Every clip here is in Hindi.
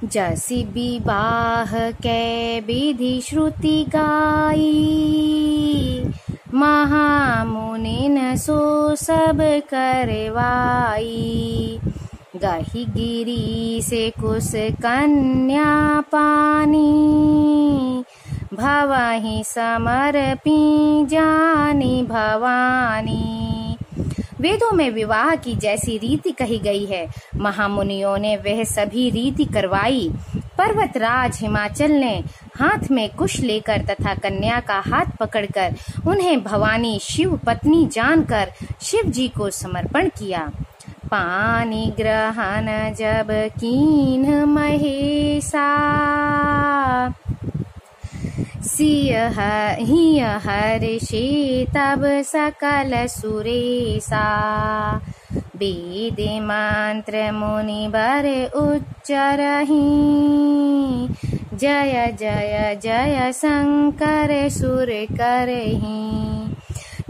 जसि विवाह कै विधि श्रुति गाई, महामुनिन सो सब करवाई। गहि गिरी से कुश कन्या पानी, भवहि समर्पी जानी भवानी। वेदों में विवाह की जैसी रीति कही गई है, महामुनियों ने वह सभी रीति करवाई। पर्वतराज हिमाचल ने हाथ में कुश लेकर तथा कन्या का हाथ पकड़कर उन्हें भवानी शिव पत्नी जानकर शिव जी को समर्पण किया। पानी ग्रहण जब कीन महेशा, सिंह हर्षि तब सकल सुरेशा। वेद मंत्र मुनि बर उच्चरहि, जय जय जय शंकर सुर करहि।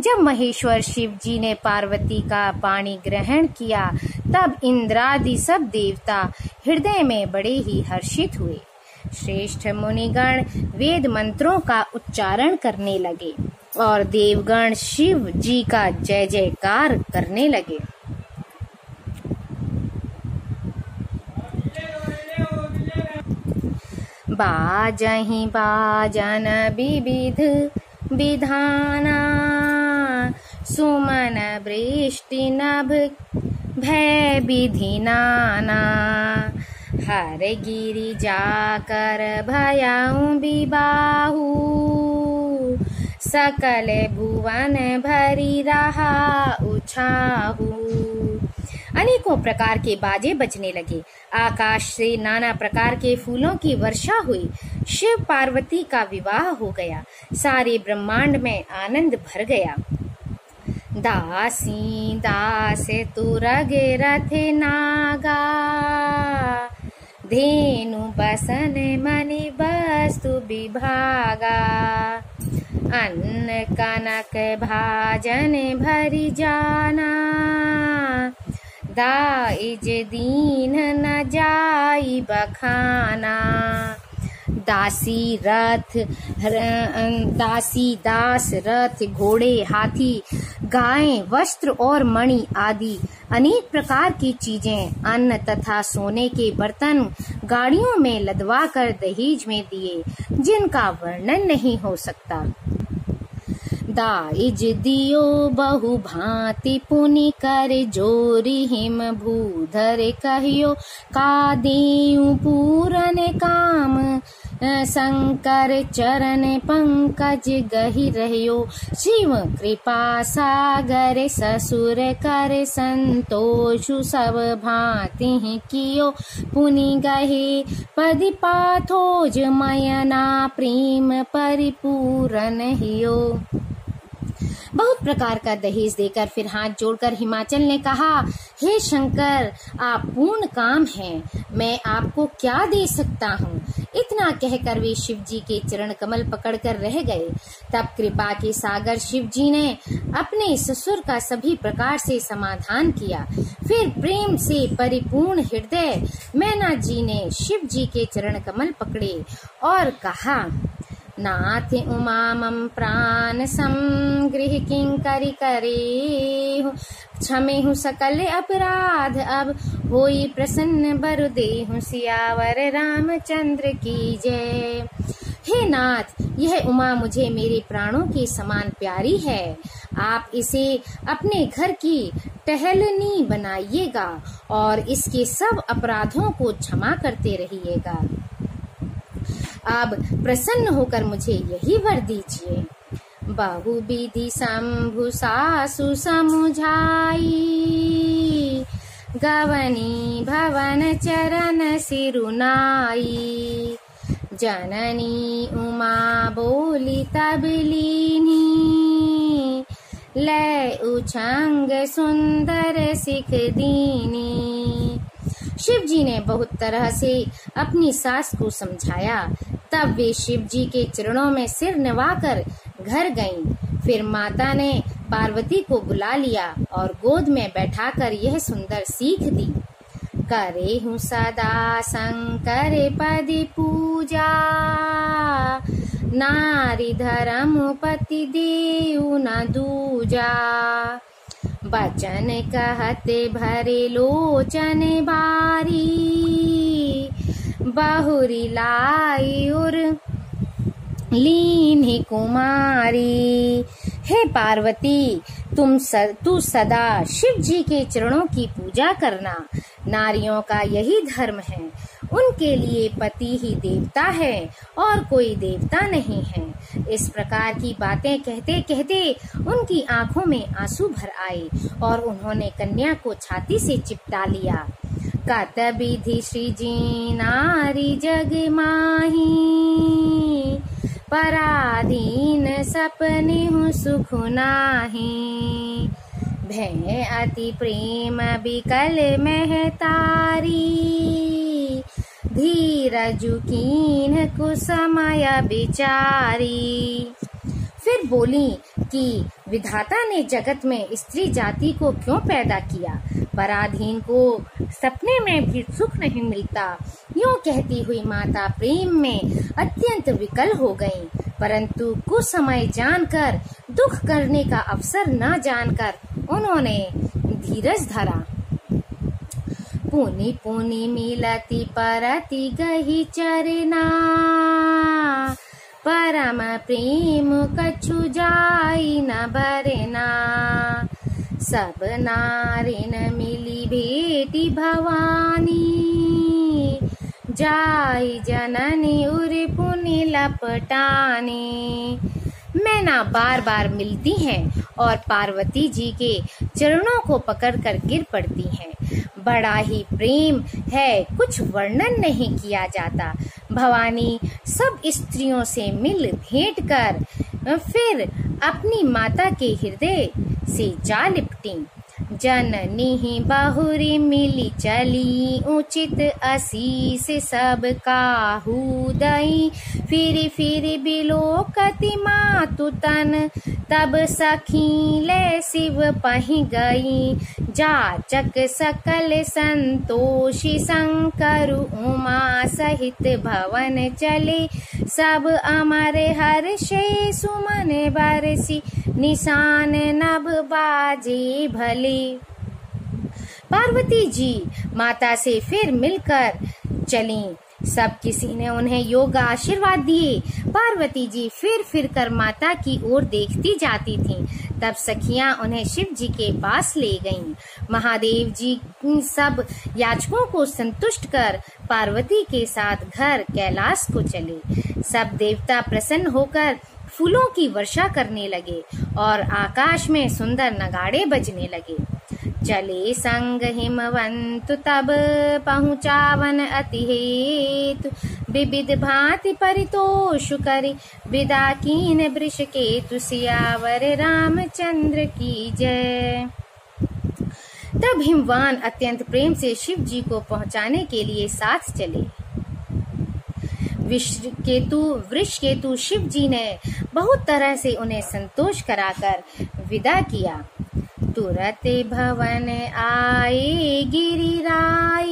जब महेश्वर शिव जी ने पार्वती का पाणी ग्रहण किया, तब इंद्रादि सब देवता हृदय में बड़े ही हर्षित हुए। श्रेष्ठ मुनिगण वेद मंत्रों का उच्चारण करने लगे और देवगण शिव जी का जय जयकार करने लगे। बाजहि बाजन विविध विधाना, सुमन वृष्टि नभ भय विधि नाना। हर गिरि जाकर भयउ विबाहु, सकल भुवन भरी रहा उछाहु। अनेकों प्रकार के बाजे बजने लगे, आकाश से नाना प्रकार के फूलों की वर्षा हुई। शिव पार्वती का विवाह हो गया, सारे ब्रह्मांड में आनंद भर गया। दासी दास तुरग रथ नागा, धेनु बसन मणि वस्तु विभागा। अन्न कनक भाजन भरी जाना, दाइज दीन न जाई बखाना। दासी दास रथ घोड़े हाथी गायें वस्त्र और मणि आदि अनेक प्रकार की चीजें अन्न तथा सोने के बर्तन गाड़ियों में लदवा कर दहेज में दिए, जिनका वर्णन नहीं हो सकता। दाइज दियो बहु भांति पुनि कर जोरी, हिम भूधर कहियो का देऊ पूरन काम। शंकर चरण पंकज गहि रहियो, शिव कृपा सागर ससुर कर संतोष। सब भांति कियो पुनि गहे, पद पाथोज मयना प्रेम परिपूरन हियो। बहुत प्रकार का दहेज देकर फिर हाथ जोड़कर हिमाचल ने कहा, हे शंकर, आप पूर्ण काम हैं, मैं आपको क्या दे सकता हूँ। इतना कहकर वे शिव जी के चरण कमल पकड़कर रह गए। तब कृपा के सागर शिव जी ने अपने ससुर का सभी प्रकार से समाधान किया। फिर प्रेम से परिपूर्ण हृदय मैना जी ने शिव जी के चरण कमल पकड़े और कहा, नाथ उमा मम प्राण समगृह किंकरि करेहु, क्षमेहु सकल अपराध अब होई प्रसन्न बरु देहु। सियावर रामचंद्र की जय। हे नाथ, यह उमा मुझे मेरे प्राणों के समान प्यारी है। आप इसे अपने घर की टहलनी बनाइएगा और इसके सब अपराधों को क्षमा करते रहिएगा। अब प्रसन्न होकर मुझे यही वर दीजिए। बहुविधि शंभु सासु समुझाई, गवनी भवन चरण सिरुनाई। जननी उमा बोली तब लीनी, ले उछंग सुंदर सिख दीनी। शिव जी ने बहुत तरह से अपनी सास को समझाया। तब वे शिव जी के चरणों में सिर नवाकर घर गईं। फिर माता ने पार्वती को बुला लिया और गोद में बैठाकर यह सुंदर सीख दी। करे हूँ सदा शंकर पद पूजा, नारी धर्म पति देउ न दूजा। बचन कहते भरे लोचन बारी, बहुरी लाई उर लीन कुमारी। हे पार्वती, तू सदा शिव जी के चरणों की पूजा करना। नारियों का यही धर्म है, उनके लिए पति ही देवता है और कोई देवता नहीं है। इस प्रकार की बातें कहते कहते उनकी आंखों में आंसू भर आए और उन्होंने कन्या को छाती से चिपटा लिया। कत विधि सृजी नारी जग माही, पराधीन सपने हूँ सुख नाही। भय अति प्रेम बिकल महतारी, धीरजु कीन कुसमय बिचारी। फिर बोली कि विधाता ने जगत में स्त्री जाति को क्यों पैदा किया, पराधीन को सपने में भी सुख नहीं मिलता। यूं कहती हुई माता प्रेम में अत्यंत विकल हो गईं, परंतु कुछ समय जानकर, दुख करने का अवसर न जानकर उन्होंने धीरज धरा। पुनि पुनि मिलती परति गही चरना, परम प्रेम कछु जाई न बरना। सब नारिन मिली भेटी भवानी, जाई जननी उर पुनि लपटानी। मैना बार बार मिलती हैं और पार्वती जी के चरणों को पकड़कर गिर पड़ती हैं। बड़ा ही प्रेम है, कुछ वर्णन नहीं किया जाता। भवानी सब स्त्रियों से मिल भेंट कर फिर अपनी माता के हृदय से जा लिपटी। जननी बहुरी मिली चली, उचित आशीष सब काहू दई। फिर फिर बिलोकति मातु तन, तब सखी ले शिव पहि गई। जाचक सकल संतोषी, शंकर उमा सहित भवन चले। सब अमर हर्षे सुमन बरसी, निशान नभ बाजे भले। पार्वती जी माता से फिर मिलकर चली। सब किसी ने उन्हें योग्य आशीर्वाद दिए। पार्वती जी फिर कर माता की ओर देखती जाती थीं। तब सखियां उन्हें शिव जी के पास ले गईं। महादेव जी सब याचकों को संतुष्ट कर पार्वती के साथ घर कैलाश को चले। सब देवता प्रसन्न होकर फूलों की वर्षा करने लगे और आकाश में सुंदर नगाड़े बजने लगे। चले संग हिमवंत तब पहुँचावन अति हेतु, विविध भांति परितोष करि विदा कीन वृष केतु। सियावर रामचंद्र की जय। तब हिमवान अत्यंत प्रेम से शिव जी को पहुँचाने के लिए साथ चले। वृष केतु शिव जी ने बहुत तरह से उन्हें संतोष कराकर विदा किया। तुरत भवन आए गिरिराई,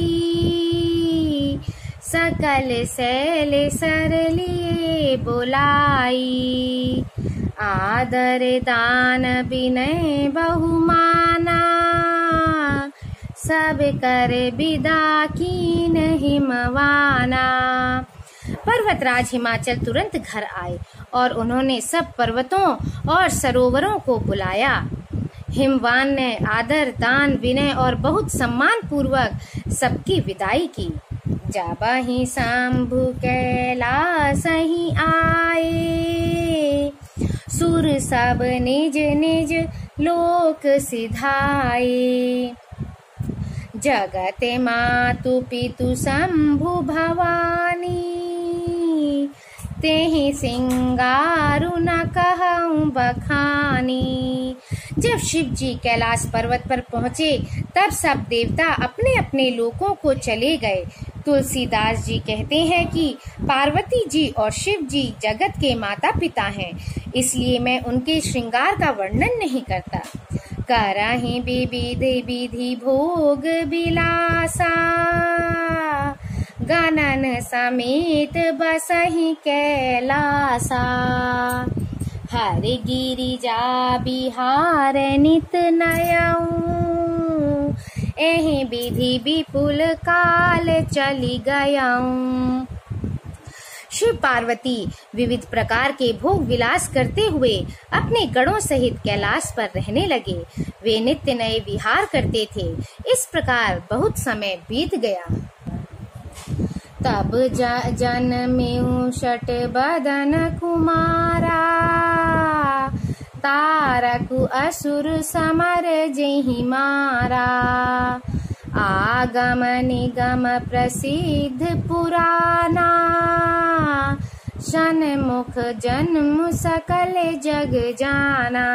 सकल शैल सर लिए बुलाई। आदर दान विनय बहुमाना, सब कर विदा कीन हिमवाना। पर्वतराज हिमाचल तुरंत घर आए और उन्होंने सब पर्वतों और सरोवरों को बुलाया। हिमवान ने आदर दान विनय और बहुत सम्मान पूर्वक सबकी विदाई की। जाबहि शंभु कैलास ही आए, सुर सब निज निज लोक सिधाए। जगत मातु पितु शंभु भवानी, तेहि सिंगारु न कहूं बखानी। जब शिव जी कैलाश पर्वत पर पहुँचे तब सब देवता अपने अपने लोकों को चले गए। तुलसीदास जी कहते हैं कि पार्वती जी और शिव जी जगत के माता पिता हैं, इसलिए मैं उनके श्रृंगार का वर्णन नहीं करता। करहि विविध विधि भोग विलासा, गणन समेत बसहि कैलासा। हरि गिरिजा बिहार नित नयऊ, एहि विधि विपुल काल चली गयऊं। शिव पार्वती विविध प्रकार के भोग विलास करते हुए अपने गणों सहित कैलाश पर रहने लगे। वे नित्य नए विहार करते थे। इस प्रकार बहुत समय बीत गया। तब जन्मेऊ षट बदन कुमारा, तारकु असुर समर जेहि मारा। आगम निगम प्रसिद्ध पुराना, षण्मुख जन्म सकल जग जाना।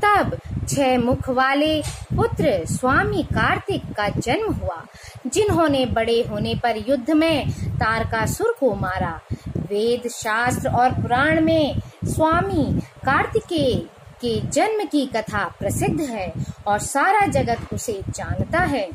तब 6 मुख वाले पुत्र स्वामी कार्तिक का जन्म हुआ, जिन्होंने बड़े होने पर युद्ध में तारकासुर को मारा। वेद शास्त्र और पुराण में स्वामी कार्तिकेय के जन्म की कथा प्रसिद्ध है और सारा जगत उसे जानता है।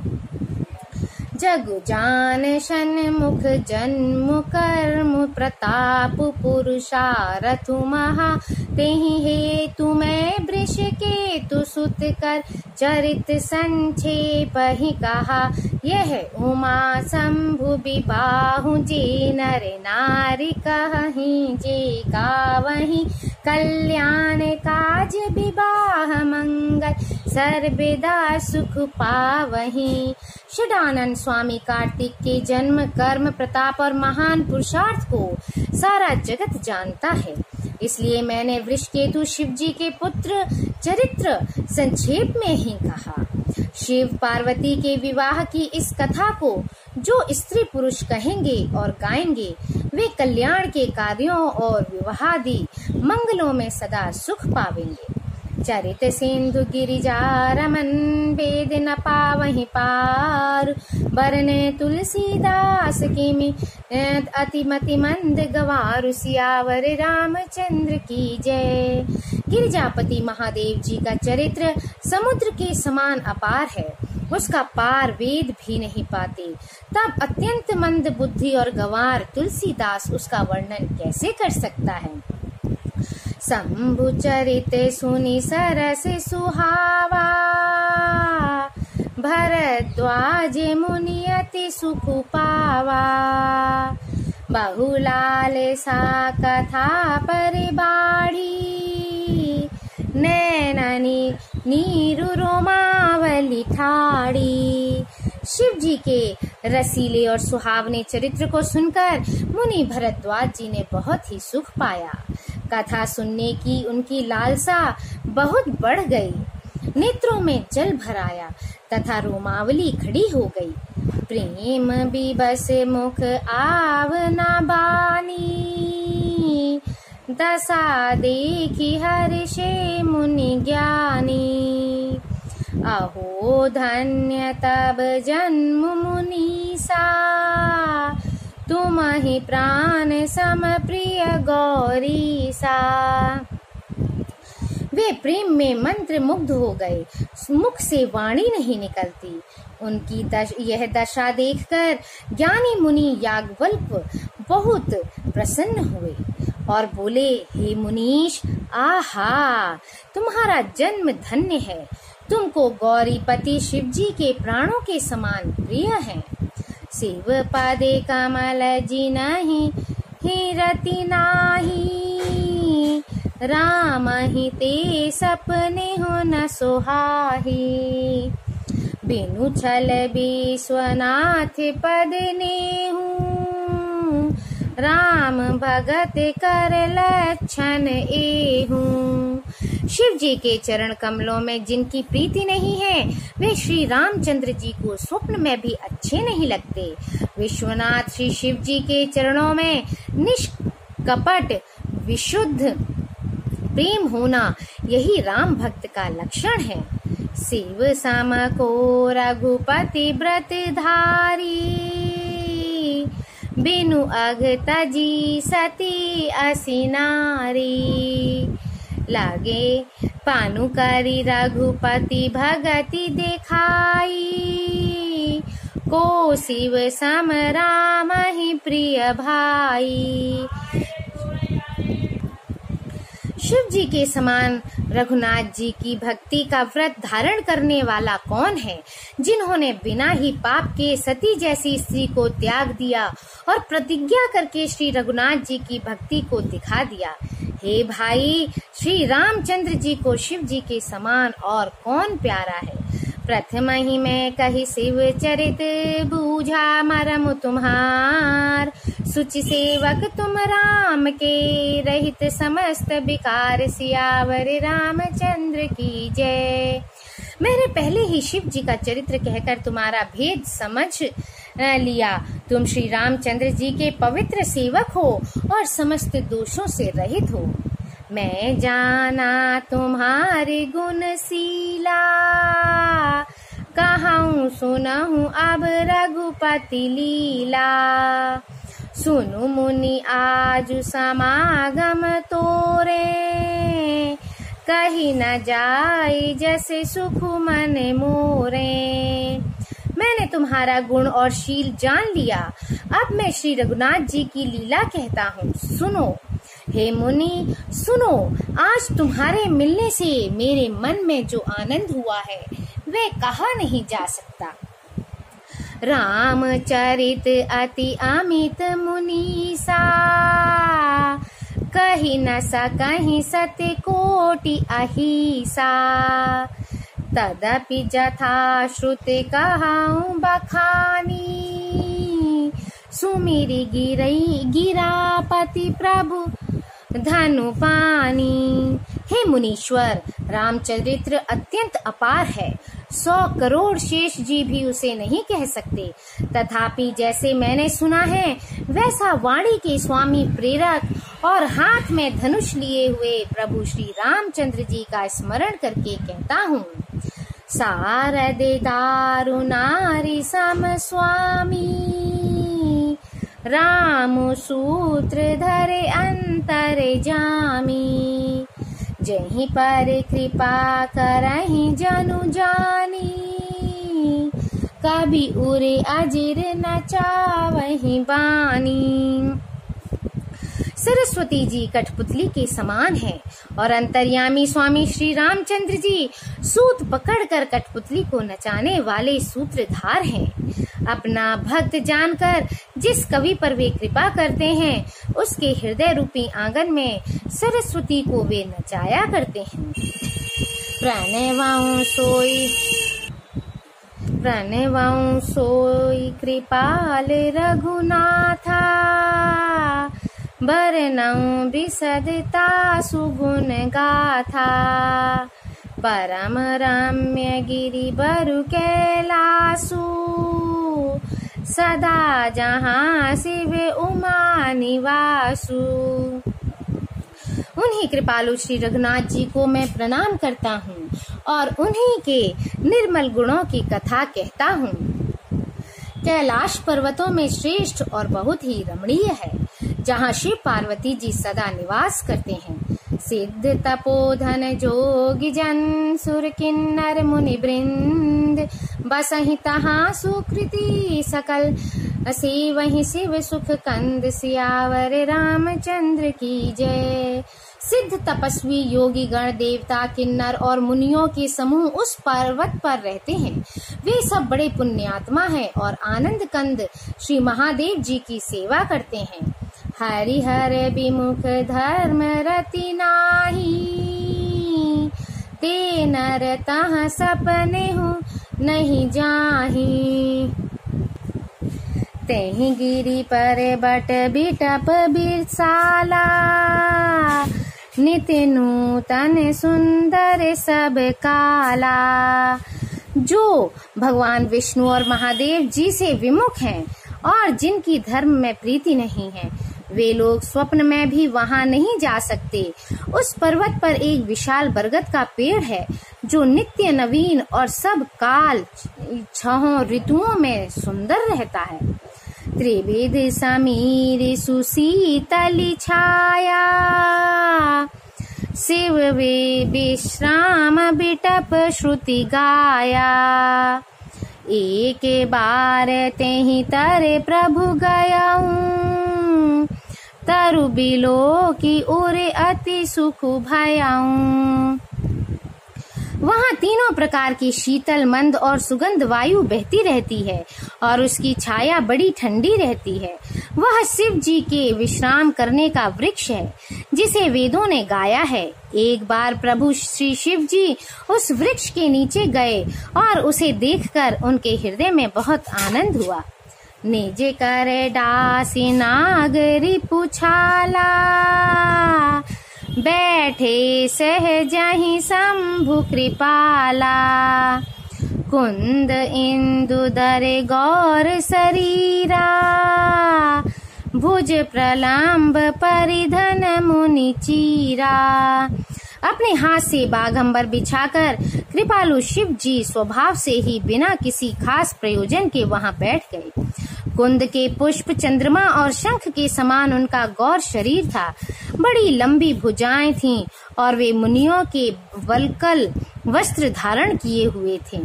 जग जान षण्मुख जन्म कर्म प्रताप पुरुषारथु महा। तेहि हेतु मैं वृष केतु सुत कर चरित संक्षेप ही कहा। यह उमा शंभु विबाहु जे नर नारी कहीं जे गावहीं। कल्याण काज विवाह मंगल सर्वदा सुख पावहीं। षडानंद स्वामी कार्तिक के जन्म कर्म प्रताप और महान पुरुषार्थ को सारा जगत जानता है, इसलिए मैंने वृषकेतु शिव जी के पुत्र चरित्र संक्षेप में ही कहा। शिव पार्वती के विवाह की इस कथा को जो स्त्री पुरुष कहेंगे और गाएंगे, वे कल्याण के कार्यों और विवाहादि मंगलों में सदा सुख पावेंगे। चरित सिंधु गिरिजा रमन वेद न पावहि पार। बरने तुलसीदास किमि अतिमति मंद गवारु। सियावर रामचंद्र की जय। गिरिजापति महादेव जी का चरित्र समुद्र के समान अपार है, उसका पार वेद भी नहीं पाते। तब अत्यंत मंद बुद्धि और गंवार तुलसीदास उसका वर्णन कैसे कर सकता है। शंभु चरित सुनि सरस सुहावा। भरद्वाज मुनि अति सुख पावा। बहुलाल सा कथा परिबाड़ी। नैननी नीरु रोमावली ठाड़ी। शिव जी के रसीले और सुहावने चरित्र को सुनकर मुनि भरद्वाज जी ने बहुत ही सुख पाया। कथा सुनने की उनकी लालसा बहुत बढ़ गई। नेत्रों में जल भर आया तथा रोमावली खड़ी हो गई। प्रेम विवश मुख आव न बानी। दशा देखी हर्षे मुनि ज्ञानी। अहो धन्य तब जन्म मुनीसा। तुम ही प्राण सम प्रिय गौरीसा। वे प्रेम में मंत्र मुग्ध हो गए, मुख से वाणी नहीं निकलती। उनकी यह दशा देखकर ज्ञानी मुनि याज्ञवल्क्य बहुत प्रसन्न हुए और बोले, हे मुनीश, आहा, तुम्हारा जन्म धन्य है। तुमको गौरीपति शिव जी के प्राणों के समान प्रिय हैं। शिव पदे कमल जिनहि ही रति नाही। राम ही ते सपने हो न सोहाही। बिनु छल विश्वनाथ पद नेहु। राम भगत कर लक्षण एहू। शिव जी के चरण कमलों में जिनकी प्रीति नहीं है, वे श्री रामचंद्र जी को स्वप्न में भी अच्छे नहीं लगते। विश्वनाथ श्री शिव जी के चरणों में निष्कपट विशुद्ध प्रेम होना, यही राम भक्त का लक्षण है। शिव सम को रघुपति व्रत धारी। बिनु अघ तजी सती असिनारी। लगे पानु करी रघुपति भगति दिखाई, को शिव सम राम ही प्रिय भाई। शिव जी के समान रघुनाथ जी की भक्ति का व्रत धारण करने वाला कौन है, जिन्होंने बिना ही पाप के सती जैसी स्त्री को त्याग दिया और प्रतिज्ञा करके श्री रघुनाथ जी की भक्ति को दिखा दिया। हे भाई, श्री रामचंद्र जी को शिव जी के समान और कौन प्यारा है। प्रथम ही मैं कही शिव चरित, बूझा मरम तुम्हार, सुचि सेवक तुम राम के, रहित समस्त विकार, सियावर रामचंद्र की जय। मैंने पहले ही शिव जी का चरित्र कहकर तुम्हारा भेद समझ लिया। तुम श्री रामचंद्र जी के पवित्र सेवक हो और समस्त दोषों से रहित हो। मैं जाना तुम्हारे गुणशीला, कहूँ सुनहूँ अब रघुपति लीला। सुनु मुनि आज समागम तोरे, कहीं न जाए जैसे सुख मन मोरे। मैंने तुम्हारा गुण और शील जान लिया, अब मैं श्री रघुनाथ जी की लीला कहता हूँ, सुनो। हे मुनि सुनो, आज तुम्हारे मिलने से मेरे मन में जो आनंद हुआ है वह कहा नहीं जा सकता। रामचरित अति अमित मुनीसा, कही न सकहीं सत्य कोटि अहिसा। तदपि जथा श्रुति कहूँ बखानी, सुमिरि गिरापति प्रभु धनु पानी। हे मुनीश्वर, रामचरित्र अत्यंत अपार है, 100 करोड़ शेष जी भी उसे नहीं कह सकते। तथापि जैसे मैंने सुना है वैसा वाणी के स्वामी प्रेरक और हाथ में धनुष लिए हुए प्रभु श्री रामचंद्र जी का स्मरण करके कहता हूँ। सारदे दारु नारी सम स्वामी, राम सूत्र धरे अंतर जामी। जहीं पर कृपा करहि जनु जानी, कभी उरे अजिर न चावहि बानी। सरस्वती जी कठपुतली के समान है और अंतर्यामी स्वामी श्री रामचंद्र जी सूत पकड़कर कठपुतली को नचाने वाले सूत्रधार हैं। अपना भक्त जानकर जिस कवि पर वे कृपा करते हैं, उसके हृदय रूपी आंगन में सरस्वती को वे नचाया करते हैं। प्रणवाऊं सोई कृपाल रघुनाथा, बरनऊं बिसदता सुगुण गाथा। परम रम्य गिरि बरु कैलासु, सदा जहाँ शिव उमा निवासु। उन्हीं कृपालु श्री रघुनाथ जी को मैं प्रणाम करता हूँ और उन्हीं के निर्मल गुणों की कथा कहता हूँ। कैलाश पर्वतों में श्रेष्ठ और बहुत ही रमणीय है, जहाँ शिव पार्वती जी सदा निवास करते हैं। सिद्ध तपोधन जोगी जन सुर किन्नर मुनि वृंद, बसहि तहाँ सुकृति सकल, सेवहि शिव सुख कंद। सियावर रामचंद्र की जय। सिद्ध तपस्वी योगी गण देवता किन्नर और मुनियों के समूह उस पर्वत पर रहते हैं। वे सब बड़े पुण्यात्मा हैं और आनंद कंद श्री महादेव जी की सेवा करते हैं। हरिहर विमुख धर्म रति नाही, ते नर तहाँ सपने हूँ नहीं जाही। तेहि गिरि पर बट बिटप बिरसाला, नित्य नूतन सुंदर सब काला। जो भगवान विष्णु और महादेव जी से विमुख हैं और जिनकी धर्म में प्रीति नहीं है, वे लोग स्वप्न में भी वहां नहीं जा सकते। उस पर्वत पर एक विशाल बरगद का पेड़ है, जो नित्य नवीन और सब काल 6 ऋतुओं में सुंदर रहता है। त्रिविध समीर सुशीतल छाया, शिव विश्राम बिटप श्रुति गाया। एक बार तेहि तरे प्रभु गयाऊं, तरु बिलो की उरे अति सुख भयाऊं। वहाँ तीनों प्रकार की शीतल, मंद और सुगंध वायु बहती रहती है और उसकी छाया बड़ी ठंडी रहती है। वह शिव जी के विश्राम करने का वृक्ष है, जिसे वेदों ने गाया है। एक बार प्रभु श्री शिव जी उस वृक्ष के नीचे गए और उसे देखकर उनके हृदय में बहुत आनंद हुआ। निज करे डासी नागरी पुछाला, बैठे सहजहि शंभु कृपाला। कुंद इंदु दरे गौर शरीरा, भुज प्रलंब परिधन मुनि चीरा। अपने हाथ से बाघंबर बिछाकर कृपालु शिव जी स्वभाव से ही बिना किसी खास प्रयोजन के वहां बैठ गए। कुंद के पुष्प, चंद्रमा और शंख के समान उनका गौर शरीर था। बड़ी लंबी भुजाएं थीं और वे मुनियों के वल्कल वस्त्र धारण किए हुए थे।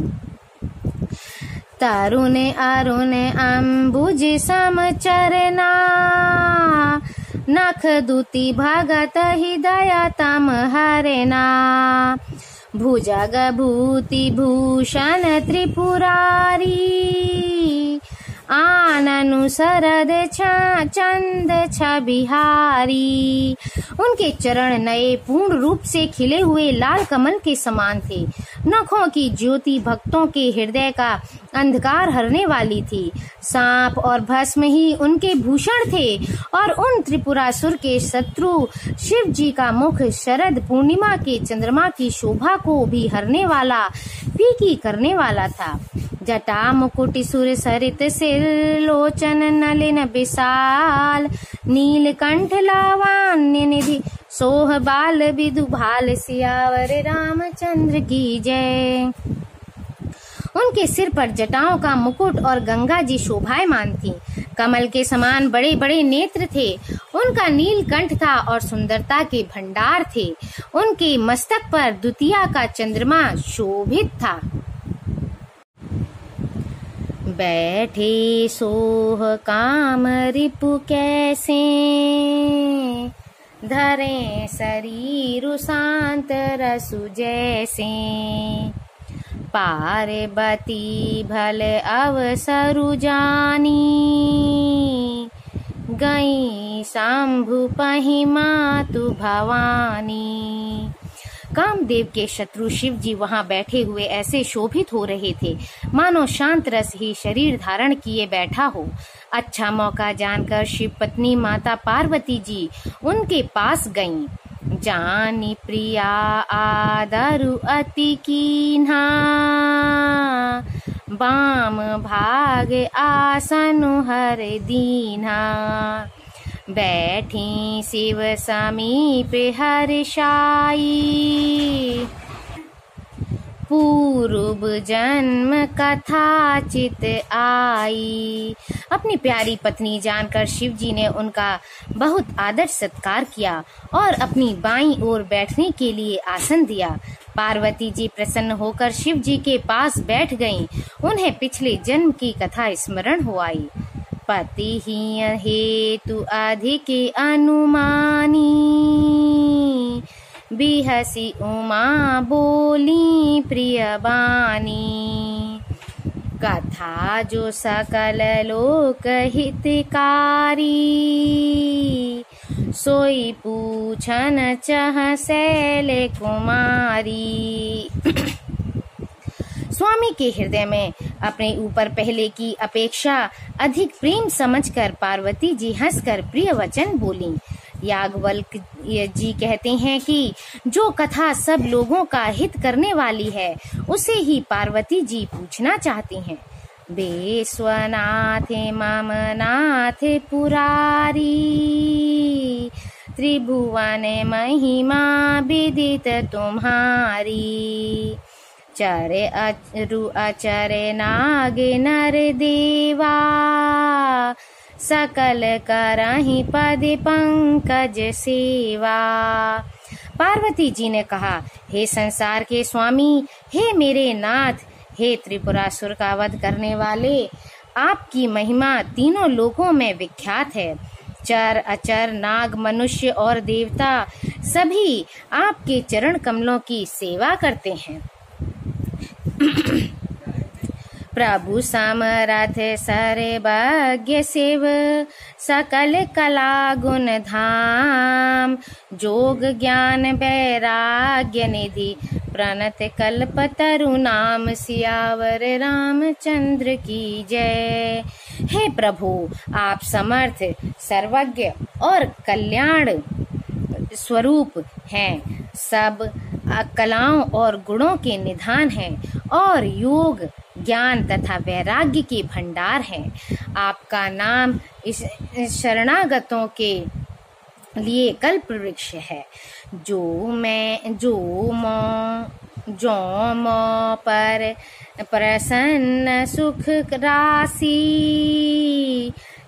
तरुण अरुण अम्बुज समचरना, नख दुति भगत हृदय तम हरना। भुजग भूति भूषण त्रिपुरारी, आननु शरद चंद छबिहारी। उनके चरण नए पूर्ण रूप से खिले हुए लाल कमल के समान थे। नखों की ज्योति भक्तों के हृदय का अंधकार हरने वाली थी। सांप और भस्म ही उनके भूषण थे और उन त्रिपुरासुर के शत्रु शिव जी का मुख शरद पूर्णिमा के चंद्रमा की शोभा को भी हरने वाला, फीकी करने वाला था। जटा मुकुट सुर सरित सिर, लोचन नलिन विशाल। नीलकंठ लावण्य निधि, सोह बाल विदु भाल। सियावर रामचंद्र की जय। उनके सिर पर जटाओं का मुकुट और गंगा जी शोभायमान थी। कमल के समान बड़े बड़े नेत्र थे। उनका नीलकंठ था और सुंदरता के भंडार थे। उनके मस्तक पर द्वितीया का चंद्रमा शोभित था। बैठे सोह काम रिपु कैसे, धरे शरीर शांत रसु जैसे। पार्वती भल अवसरु जानी, गई शंभु पहि मातु भवानी। कामदेव के शत्रु शिव जी वहां बैठे हुए ऐसे शोभित हो रहे थे मानो शांत रस ही शरीर धारण किए बैठा हो। अच्छा मौका जानकर शिव पत्नी माता पार्वती जी उनके पास गईं। जानी प्रिया आदरु अति कीन्हा, बाम भाग आसनु हर दीन्हा। बैठी शिव समीप हर्षाई, पूर्व जन्म कथा चित आई। अपनी प्यारी पत्नी जानकर शिव जी ने उनका बहुत आदर सत्कार किया और अपनी बाईं ओर बैठने के लिए आसन दिया। पार्वती जी प्रसन्न होकर शिव जी के पास बैठ गईं। उन्हें पिछले जन्म की कथा स्मरण हो आई। पति ही हेतु अधिक अनुमानी, बिहसी उमा बोली प्रिय बानी। कथा जो सकल लोक हितकारी, सोई पूछन चह शैल कुमारी। स्वामी के हृदय में अपने ऊपर पहले की अपेक्षा अधिक प्रेम समझकर पार्वती जी हंसकर प्रिय वचन बोली। याज्ञवल्क जी कहते हैं कि जो कथा सब लोगों का हित करने वाली है उसे ही पार्वती जी पूछना चाहती हैं। विश्वनाथ मम नाथ पुरारी, त्रिभुवन महिमा विदित तुम्हारी। चरे अरु अचरे नाग नर देवा, सकल करहि पद पंकज सेवा। पार्वती जी ने कहा, हे संसार के स्वामी, हे मेरे नाथ, हे त्रिपुरासुर का वध करने वाले, आपकी महिमा तीनों लोकों में विख्यात है। चर अचर, नाग, मनुष्य और देवता सभी आपके चरण कमलों की सेवा करते हैं। प्रभु समरथ सर्वज्ञ शिव, सकल कला गुण धाम, जोग ज्ञान वैराग्य निधि, प्रणत कल्प तरु नाम, सियावर रामचंद्र की जय। हे प्रभु, आप समर्थ, सर्वज्ञ और कल्याण स्वरूप हैं, सब कलाओं और गुणों के निधान हैं और योग ज्ञान तथा वैराग्य के भंडार हैं। आपका नाम इस शरणागतों के लिए कल्प वृक्ष है। जो मो पर प्रसन्न सुख राशि,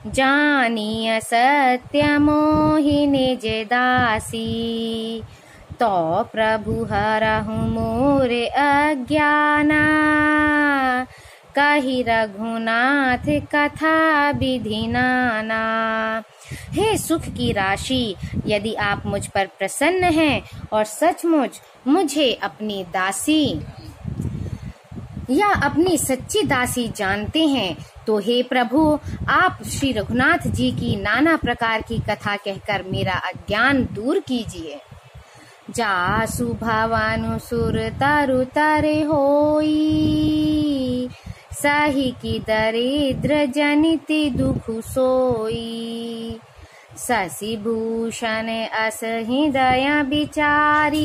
जानिय सत्य मोहि निज दासी, तो प्रभु हरहु मोर अज्ञाना, कहि रघुनाथ कथा विधि नाना। हे सुख की राशि, यदि आप मुझ पर प्रसन्न हैं और सचमुच मुझे अपनी दासी या अपनी सच्ची दासी जानते हैं, तो हे प्रभु, आप श्री रघुनाथ जी की नाना प्रकार की कथा कहकर मेरा अज्ञान दूर कीजिए। जासु भवानुसुर तरु तरे होई, सही की दरिद्र जनिति दुख सोई, शशि भूषण अस हृदय बिचारी,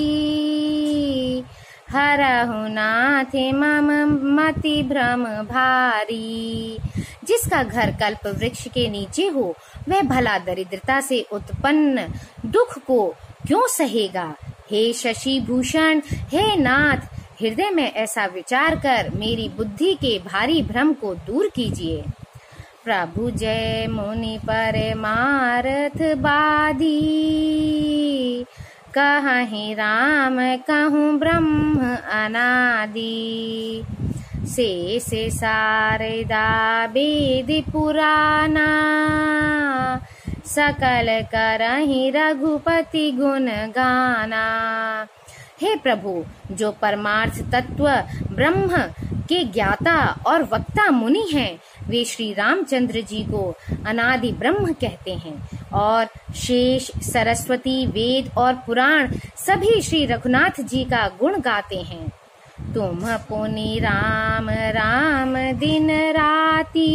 हरहु नाथ मम मति भ्रम भारी। जिसका घर कल्प वृक्ष के नीचे हो, वह भला दरिद्रता से उत्पन्न दुख को क्यों सहेगा। हे शशि भूषण, हे नाथ, हृदय में ऐसा विचार कर मेरी बुद्धि के भारी भ्रम को दूर कीजिए। प्रभु जय मुनि परमार्थ बादी, कहहि राम कहूँ ब्रह्म अनादि, शेष शारदा वेद पुराना, सकल करहि रघुपति गुण गाना। हे प्रभु, जो परमार्थ तत्व ब्रह्म के ज्ञाता और वक्ता मुनि हैं, वे श्री रामचंद्र जी को अनादि ब्रह्म कहते हैं और शेष, सरस्वती, वेद और पुराण सभी श्री रघुनाथ जी का गुण गाते हैं। तुम पुनि राम राम दिन राती,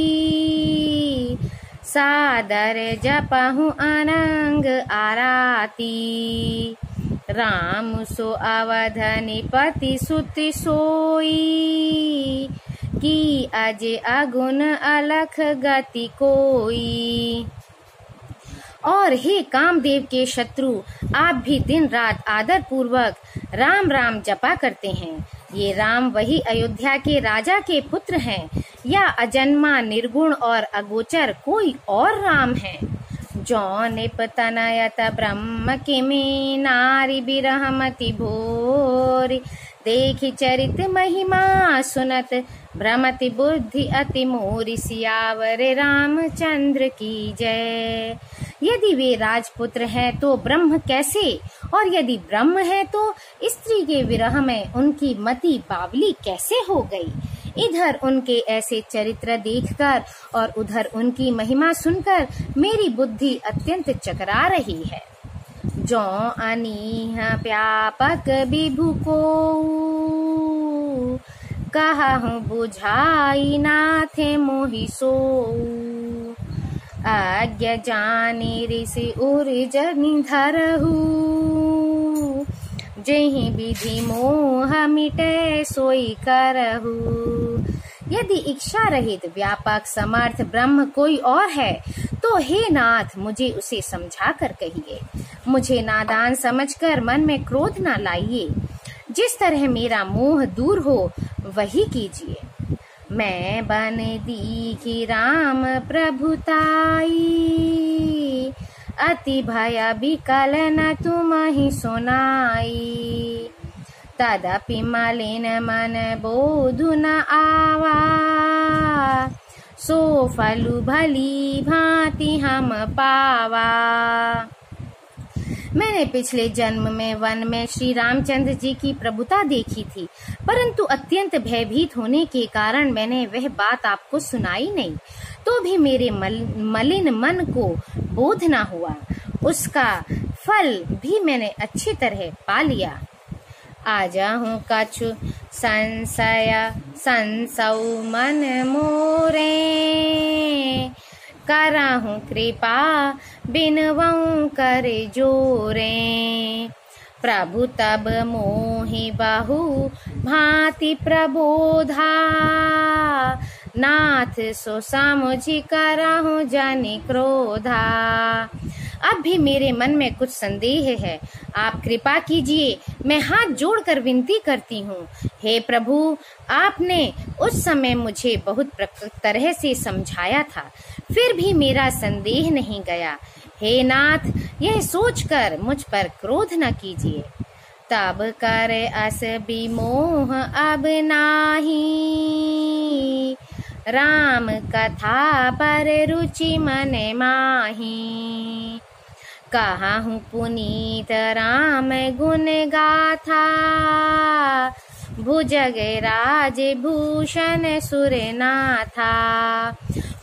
सादर जपहु अनंग आराती, राम सो अवध निपति सुति सोई, की अज अगुन अलख गति कोई। और हे कामदेव के शत्रु, आप भी दिन रात आदर पूर्वक राम राम जपा करते हैं। ये राम वही अयोध्या के राजा के पुत्र हैं या अजन्मा, निर्गुण और अगोचर कोई और राम है। जो निपतनयत ब्रह्म किमी, नारी बिरहमति भोरी, देखि चरित महिमा सुनत, भ्रमति बुद्धि अति मोरी, सियावर रामचंद्र की जय। यदि वे राजपुत्र हैं तो ब्रह्म कैसे, और यदि ब्रह्म है तो स्त्री के विरह में उनकी मति बावली कैसे हो गई। इधर उनके ऐसे चरित्र देखकर और उधर उनकी महिमा सुनकर मेरी बुद्धि अत्यंत चकरा रही है। जो अनीह व्यापक विभु को, कहूँ बुझाई नाथे मोहि सोऊ, आज्ञा जानी ऋषि उर्जनि धरहु, जहि विधि मोह मिटे सोई करहु। यदि इच्छा रहित व्यापक समर्थ ब्रह्म कोई और है तो हे नाथ, मुझे उसे समझा कर कहिए। मुझे नादान समझकर मन में क्रोध न लाइए। जिस तरह मेरा मोह दूर हो वही कीजिए। मैं बन दीखी राम प्रभुताई, अति भय विकल न तुम्हि सुनाई। तदपि मलिन मन बोधु न आवा, सो फलु भली भांति हम पावा। मैंने पिछले जन्म में वन में श्री रामचंद्र जी की प्रभुता देखी थी, परंतु अत्यंत भयभीत होने के कारण मैंने वह बात आपको सुनाई नहीं। तो भी मेरे मलिन मन को बोध न हुआ, उसका फल भी मैंने अच्छी तरह पा लिया। आजहु कछु संशय संसौ मन मोरे, करहु कृपा बिनवऊं कर जोरे। प्रभु तब मोहि बहु भांति प्रबोधा, नाथ सो समुझि करहु जनि क्रोधा। अब भी मेरे मन में कुछ संदेह है, आप कृपा कीजिए, मैं हाथ जोड़कर विनती करती हूँ। हे प्रभु, आपने उस समय मुझे बहुत तरह से समझाया था, फिर भी मेरा संदेह नहीं गया। हे नाथ, यह सोचकर मुझ पर क्रोध न कीजिए। तब कर अस विमोह अब नाही, राम कथा पर रुचि मन माही। कहाहु पुनीत राम गुण गाथा, भुजग राज भूषण सुरनाथा।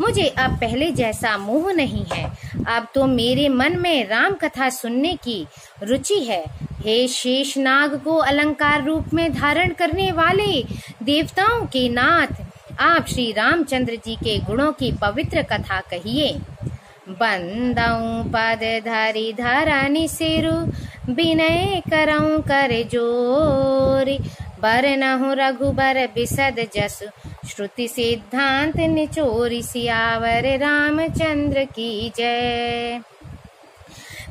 मुझे अब पहले जैसा मोह नहीं है, अब तो मेरे मन में राम कथा सुनने की रुचि है। हे शेषनाग को अलंकार रूप में धारण करने वाले देवताओं के नाथ, आप श्री रामचंद्र जी के गुणों की पवित्र कथा कहिए। बंदऊ पद धरि धरनि सिरु, विनय करऊं कर जोरी। बरनहु रघुबर बिसद जसु, श्रुति सिद्धांत निचोरी। सियावर रामचंद्र की जय।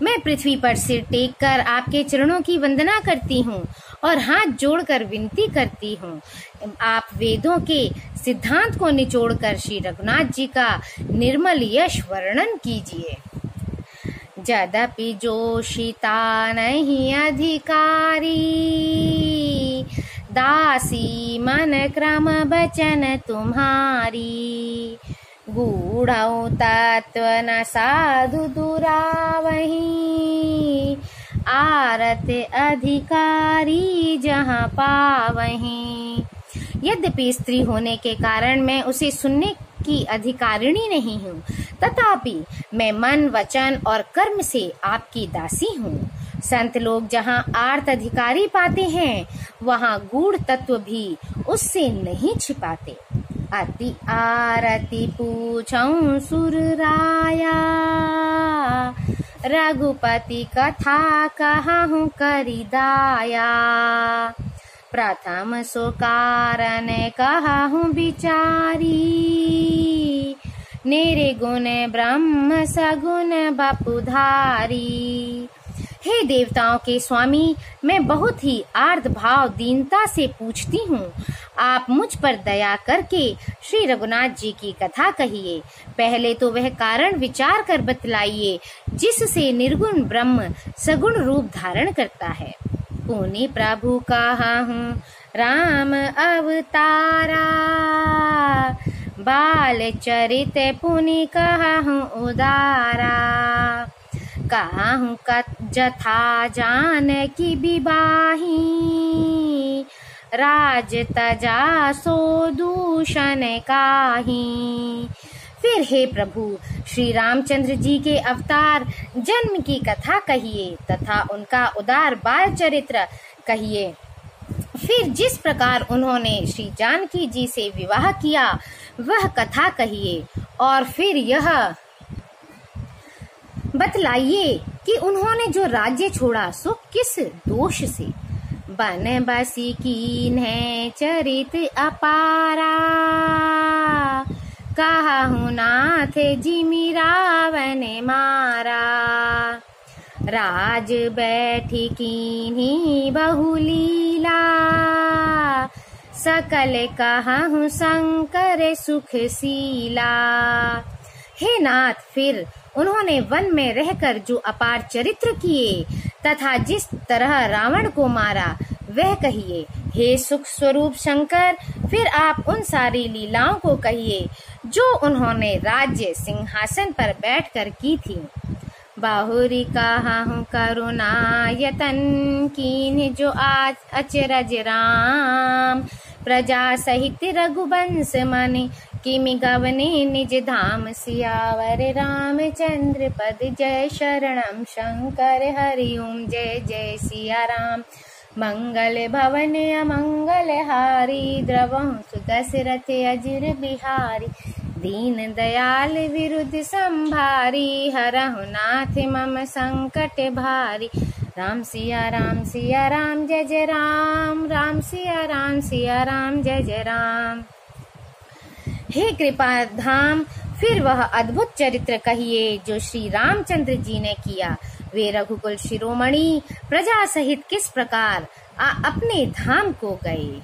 मैं पृथ्वी पर सिर टेक कर आपके चरणों की वंदना करती हूँ और हाथ जोड़कर विनती करती हूँ, आप वेदों के सिद्धांत को निचोड़कर श्री रघुनाथ जी का निर्मल यश वर्णन कीजिए। यद्यपि जोशिता नहीं अधिकारी, दासी मन क्रम बचन तुम्हारी। गूढ़ौ तत्व न साधु दुरावही, आरत अधिकारी जहाँ पावहीं। यद्यपि स्त्री होने के कारण मैं उसे सुनने की अधिकारिणी नहीं हूँ, तथापि मैं मन वचन और कर्म से आपकी दासी हूँ। संत लोग जहाँ आर्त अधिकारी पाते हैं, वहाँ गूढ़ तत्व भी उससे नहीं छिपाते। अति आरती पूछऊं सुर राया, रघुपति कथा कहूँ करि दाया। प्रथम सो कारण कहूँ विचारी, निर्गुण ब्रह्म सगुण बपुधारी। हे देवताओं के स्वामी, मैं बहुत ही आर्द्र भाव दीनता से पूछती हूँ, आप मुझ पर दया करके श्री रघुनाथ जी की कथा कहिए। पहले तो वह कारण विचार कर बतलाइए जिससे निर्गुण ब्रह्म सगुण रूप धारण करता है। पुनि प्रभु कहूँ राम अवतारा, बाल चरित पुनि कहूँ उदारा। कहूँ जथा जानकी विवाही, राज तजा सो दूषण काहीं। फिर हे प्रभु, श्री रामचंद्र जी के अवतार जन्म की कथा कहिए तथा उनका उदार बाल चरित्र कहिए। फिर जिस प्रकार उन्होंने श्री जानकी जी से विवाह किया वह कथा कहिए, और फिर यह बतलाइए कि उन्होंने जो राज्य छोड़ा सो किस दोष से। बन बसी कीन्हे चरित अपारा, कहूँ नाथ जिमि रावण मारा। राज बैठी कीन्ही बहुलीला, सकल कहूँ शंकर सुख सीला। हे नाथ, फिर उन्होंने वन में रहकर जो अपार चरित्र किए तथा जिस तरह रावण को मारा वह कहिए। हे सुख स्वरूप शंकर, फिर आप उन सारी लीलाओं को कहिए जो उन्होंने राज्य सिंहासन पर बैठकर की थी। बाहुरी कहाहूँ करुणायतन कीन्ह जो आज अचरज राम, प्रजा सहित रघुवंश मनि किमि गवने निज धाम, सियावर रामचंद्र पद जय शरणम शंकर हरि ओम जय जय सिया राम। मंगल भवन अमंगल हारी, द्रवहु दशरथ अजिर बिहारी, दीन दयाल विरुद्ध संभारी, हरहु नाथ मम संकट भारी। राम सिया राम जय जय राम, राम सिया राम जय जय राम। हे कृपा धाम, फिर वह अद्भुत चरित्र कहिए जो श्री रामचंद्र जी ने किया। वे रघुकुल शिरोमणि प्रजा सहित किस प्रकार अपने धाम को गए।